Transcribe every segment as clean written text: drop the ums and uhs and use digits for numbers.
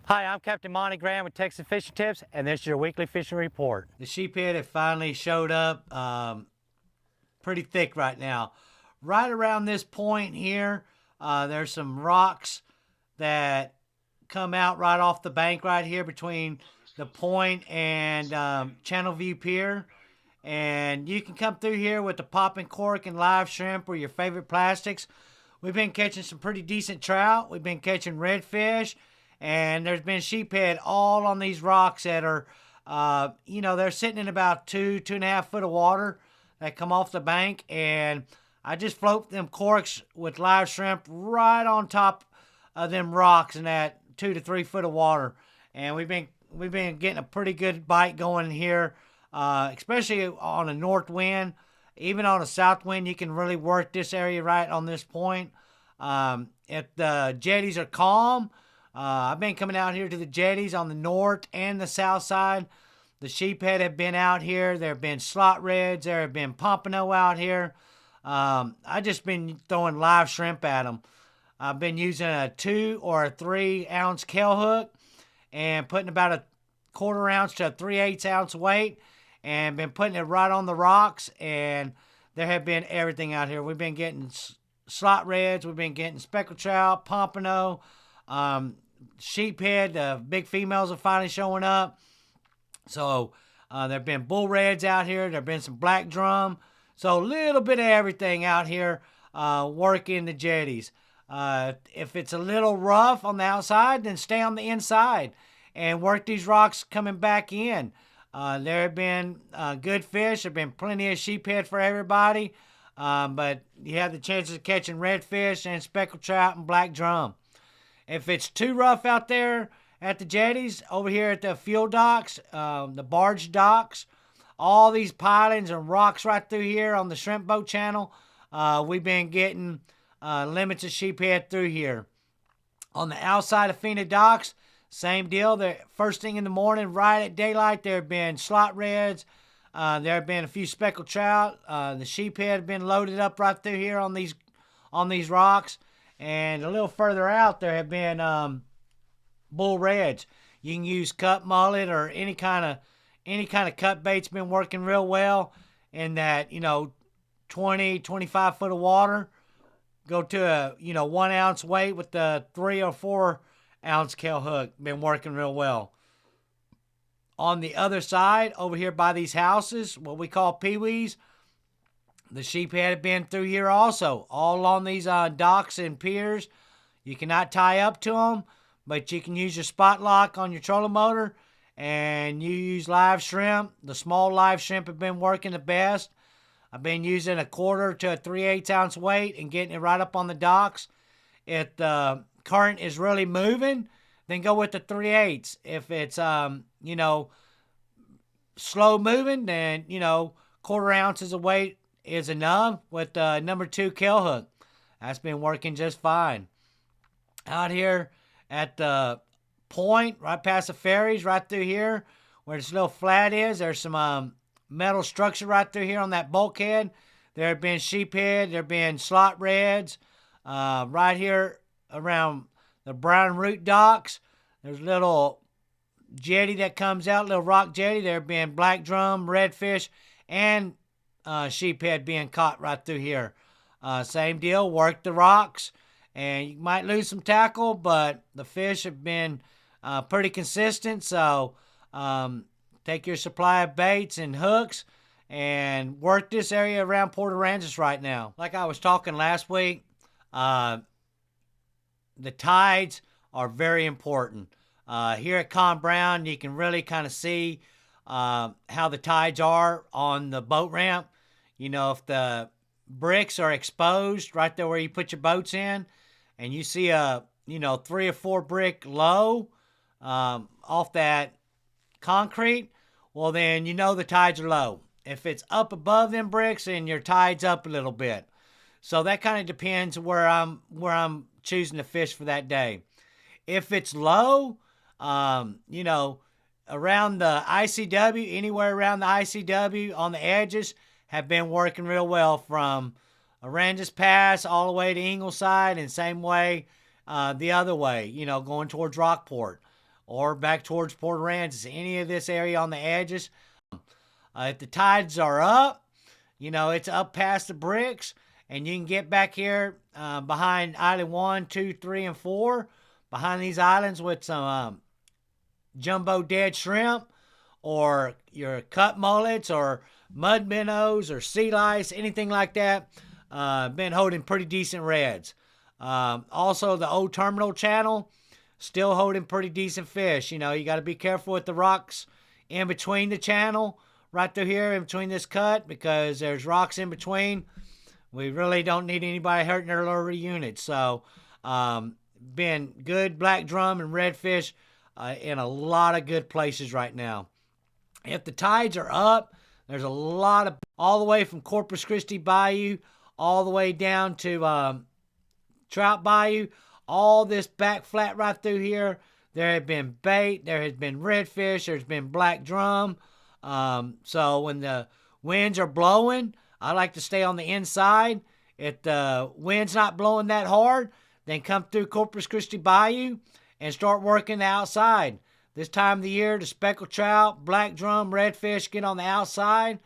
Hi, I'm Captain Monte with Texas Fishing Tips, and this is your weekly fishing report. The sheephead have finally showed up, pretty thick right now. Right around this point here, there's some rocks that come out right off the bank right here between the point and Channel View Pier. And you can come through here with the popping cork and live shrimp or your favorite plastics. We've been catching some pretty decent trout. We've been catching redfish, and there's been sheephead all on these rocks that are, they're sitting in about 2.5 foot of water that come off the bank. And I just float them corks with live shrimp right on top of them rocks in that 2 to 3 foot of water. And we've been getting a pretty good bite going here, especially on a north wind. Even on a south wind, you can really work this area right on this point. If the jetties are calm, I've been coming out here to the jetties on the north and the south side. The sheephead have been out here. There have been slot reds. There have been pompano out here. I just been throwing live shrimp at them. I've been using a 2 or a 3 ounce kell hook and putting about a quarter ounce to a 3/8 ounce weight, and been putting it right on the rocks. And there have been everything out here. We've been getting slot reds. We've been getting speckled trout, pompano, sheephead. The big females are finally showing up. So there have been bull reds out here. There have been some black drum. So a little bit of everything out here working the jetties. If it's a little rough on the outside, then stay on the inside and work these rocks coming back in. There have been good fish. There have been plenty of sheephead for everybody. But you have the chances of catching redfish and speckled trout and black drum. If it's too rough out there at the jetties, over here at the fuel docks, the barge docks, all these pilings and rocks right through here on the shrimp boat channel, we've been getting limits of sheephead through here. On the outside of Fena docks, same deal. The first thing in the morning, right at daylight, there have been slot reds. There have been a few speckled trout. The sheephead have been loaded up right through here on these rocks. And a little further out, there have been bull reds. You can use cut mullet or any kind of cut bait's been working real well in that 20-25 foot of water. Go to a 1 ounce weight with the 3 or 4 ounce kell hook. Been working real well. On the other side, over here by these houses, what we call peewees, the sheephead have been through here also, all on these docks and piers. You cannot tie up to them, but you can use your spot lock on your trolling motor, and you use live shrimp. The small live shrimp have been working the best. I've been using a 1/4 to a 3/8 ounce weight and getting it right up on the docks. If the current is really moving, then go with the 3/8. If it's slow moving, then 1/4 ounces of weight is enough with the number 2 kell hook. That's been working just fine. Out here at the point, right past the ferries, right through here, where this little flat is, there's some metal structure right through here on that bulkhead. There have been sheephead. There have been slot reds. Right here around the Brown Root docks, there's a little jetty that comes out, little rock jetty. There have been black drum, redfish, and sheephead being caught right through here. Same deal, work the rocks, and you might lose some tackle, but the fish have been pretty consistent. So take your supply of baits and hooks and work this area around Port Aransas right now. Like I was talking last week, the tides are very important. Here at Con Brown, you can really kind of see how the tides are on the boat ramp. If the bricks are exposed right there where you put your boats in, and you see a 3 or 4 brick low off that concrete, well, then the tides are low. If it's up above them bricks, then your tide's up a little bit. So that kind of depends where I'm choosing to fish for that day. If it's low, around the ICW, anywhere around the ICW on the edges, have been working real well from Aransas Pass all the way to Ingleside, and same way the other way, going towards Rockport. or back towards Port Aransas, any of this area on the edges. If the tides are up, you know, it's up past the bricks, and you can get back here behind Island 1, 2, 3, and 4, behind these islands with some jumbo dead shrimp, or your cut mullets, or mud minnows, or sea lice, anything like that. Been holding pretty decent reds. Also, the old terminal channel, still holding pretty decent fish. You know, you got to be careful with the rocks in between the channel, right through here, in between this cut, because there's rocks in between. We really don't need anybody hurting their lower units. So, been good black drum and redfish in a lot of good places right now. If the tides are up, there's a lot of, all the way from Corpus Christi Bayou, all the way down to Trout Bayou, all this back flat right through here. There have been bait, there has been redfish, there's been black drum. So when the winds are blowing, I like to stay on the inside. If the wind's not blowing that hard, then come through Corpus Christi Bayou and start working the outside. This time of the year, the speckled trout, black drum, redfish get on the outside,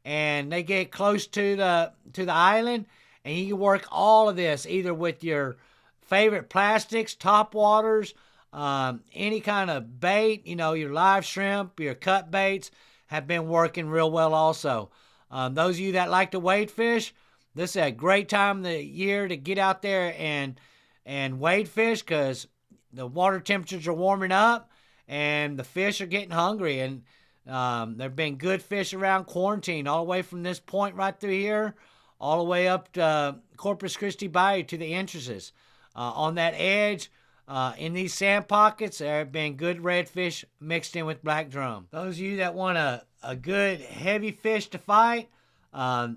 and they get close to the island, and you can work all of this either with your favorite plastics, top waters, any kind of bait, you know, your live shrimp, your cut baits have been working real well also. Those of you that like to wade fish, this is a great time of the year to get out there and wade fish, because the water temperatures are warming up and the fish are getting hungry. And there have been good fish around quarantine, all the way from this point right through here, all the way up to Corpus Christi Bayou to the entrances. On that edge, in these sand pockets, there have been good redfish mixed in with black drum. Those of you that want a good heavy fish to fight, the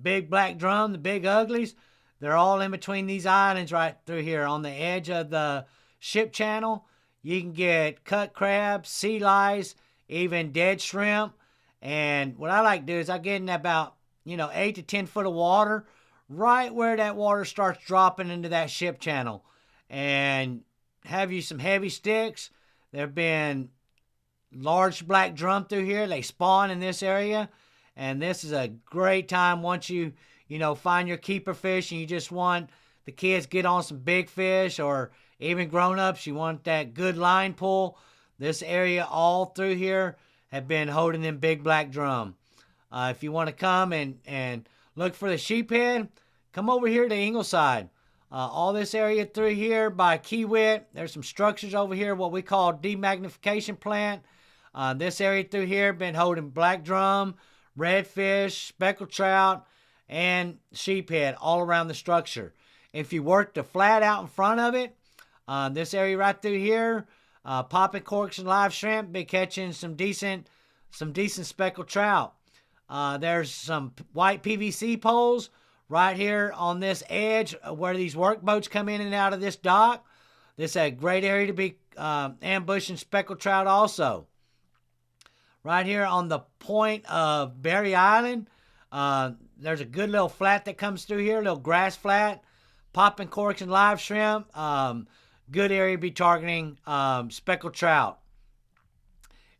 big black drum, the big uglies, they're all in between these islands right through here on the edge of the ship channel. You can get cut crabs, sea lice, even dead shrimp. And what I like to do is I get in about, 8 to 10 foot of water, right where that water starts dropping into that ship channel, and have you some heavy sticks. There have been large black drum through here. They spawn in this area, and this is a great time once you find your keeper fish and you just want the kids get on some big fish, or even grown-ups, you want that good line pull. This area all through here have been holding them big black drum. If you want to come and look for the sheephead, come over here to Ingleside. All this area through here by Kiewit, there's some structures over here, what we call demagnification plant. This area through here been holding black drum, redfish, speckled trout, and sheephead all around the structure. If you work the flat out in front of it, this area right through here, popping corks and live shrimp, been catching some decent speckled trout. There's some white PVC poles right here on this edge where these work boats come in and out of this dock. This is a great area to be ambushing speckled trout also. Right here on the point of Berry Island, there's a good little flat that comes through here, a little grass flat, popping corks and live shrimp. Good area to be targeting speckled trout.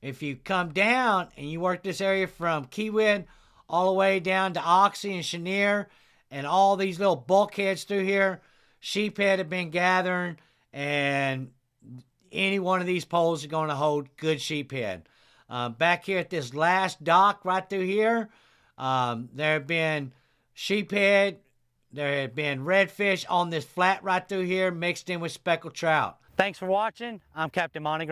If you come down and you work this area from Kiewit all the way down to Oxy and Chenier and all these little bulkheads through here, sheephead have been gathering, and any one of these poles are going to hold good sheephead. Back here at this last dock right through here, there have been sheephead, there have been redfish on this flat right through here mixed in with speckled trout. Thanks for watching. I'm Captain Monte.